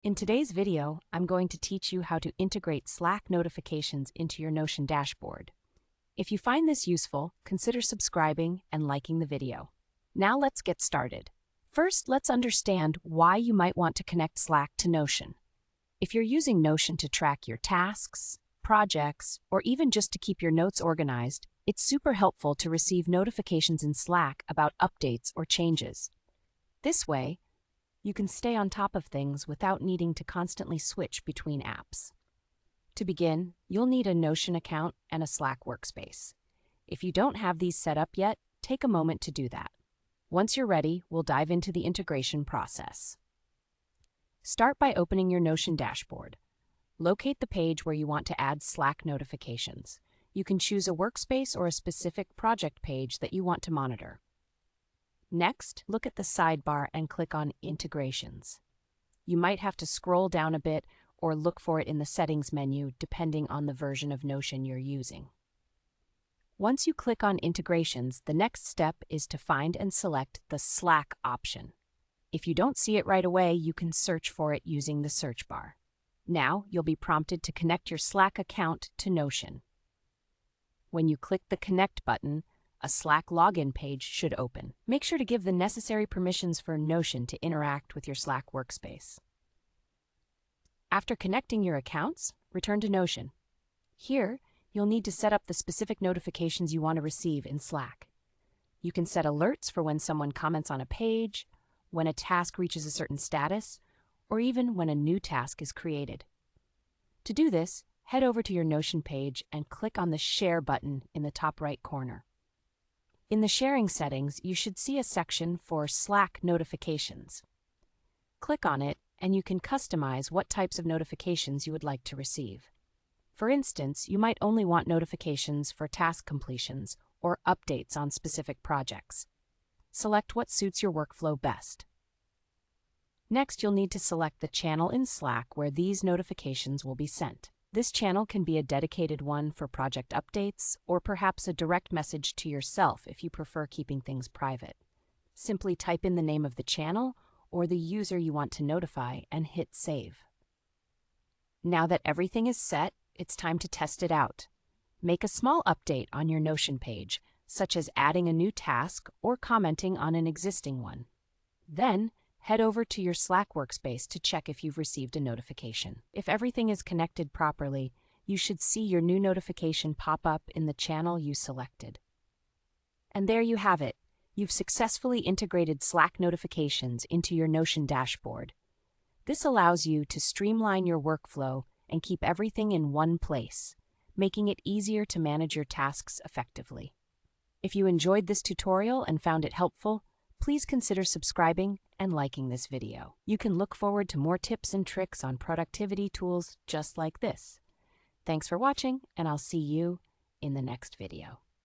In today's video, I'm going to teach you how to integrate Slack notifications into your Notion dashboard. If you find this useful, consider subscribing and liking the video. Now let's get started. First, let's understand why you might want to connect Slack to Notion. If you're using Notion to track your tasks, projects, or even just to keep your notes organized, it's super helpful to receive notifications in Slack about updates or changes. This way, you can stay on top of things without needing to constantly switch between apps. To begin, you'll need a Notion account and a Slack workspace. If you don't have these set up yet, take a moment to do that. Once you're ready, we'll dive into the integration process. Start by opening your Notion dashboard. Locate the page where you want to add Slack notifications. You can choose a workspace or a specific project page that you want to monitor. Next, look at the sidebar and click on Integrations. You might have to scroll down a bit or look for it in the Settings menu depending on the version of Notion you're using. Once you click on Integrations, the next step is to find and select the Slack option. If you don't see it right away, you can search for it using the search bar. Now, you'll be prompted to connect your Slack account to Notion. When you click the Connect button, a Slack login page should open. Make sure to give the necessary permissions for Notion to interact with your Slack workspace. After connecting your accounts, return to Notion. Here, you'll need to set up the specific notifications you want to receive in Slack. You can set alerts for when someone comments on a page, when a task reaches a certain status, or even when a new task is created. To do this, head over to your Notion page and click on the Share button in the top right corner. In the sharing settings, you should see a section for Slack notifications. Click on it, and you can customize what types of notifications you would like to receive. For instance, you might only want notifications for task completions or updates on specific projects. Select what suits your workflow best. Next, you'll need to select the channel in Slack where these notifications will be sent. This channel can be a dedicated one for project updates, or perhaps a direct message to yourself if you prefer keeping things private. Simply type in the name of the channel or the user you want to notify and hit Save. Now that everything is set, it's time to test it out. Make a small update on your Notion page, such as adding a new task or commenting on an existing one. Then, head over to your Slack workspace to check if you've received a notification. If everything is connected properly, you should see your new notification pop up in the channel you selected. And there you have it. You've successfully integrated Slack notifications into your Notion dashboard. This allows you to streamline your workflow and keep everything in one place, making it easier to manage your tasks effectively. If you enjoyed this tutorial and found it helpful, please consider subscribing and liking this video. You can look forward to more tips and tricks on productivity tools just like this. Thanks for watching, and I'll see you in the next video.